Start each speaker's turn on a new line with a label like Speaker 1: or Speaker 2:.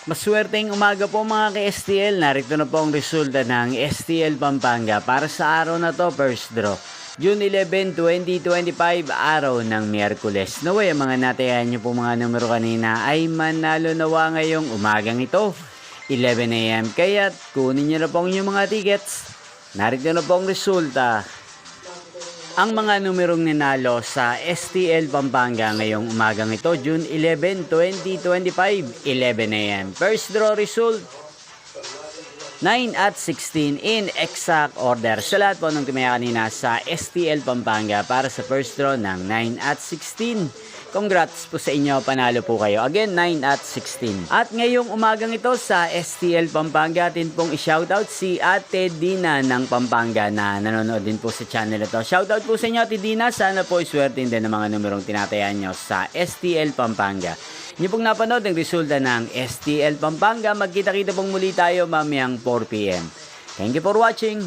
Speaker 1: Maswerteng umaga po mga ka-STL. Narito na po ang resulta ng STL Pampanga para sa araw na to, first draw. June 11, 2025, araw ng Miyerkules. Naway, ang mga natayan nyo po mga numero kanina ay manalo nawa ngayong umagang ito, 11 AM. Kaya kunin nyo na po ang inyong mga tickets. Narito na po ang resulta. Ang mga numerong ninalo sa STL Pampanga ngayong umagang ito, June 11, 2025, 11 AM. First draw result, 9 at 16 in exact order. Sa lahat po ng tumaya kanina sa STL Pampanga para sa first draw ng 9 at 16. Congrats po sa inyo, panalo po kayo. Again, 9 at 16. At ngayong umagang ito sa STL Pampanga, atin pong i-shoutout si Ate Dina ng Pampanga na nanonood din po sa channel ito. Shoutout po sa inyo, Ate Dina. Sana po iswertin din ng mga numerong tinatayan nyo sa STL Pampanga. Inyo pong napanood ang resulta ng STL Pampanga. Magkita-kita pong muli tayo mamayang 4 PM. Thank you for watching.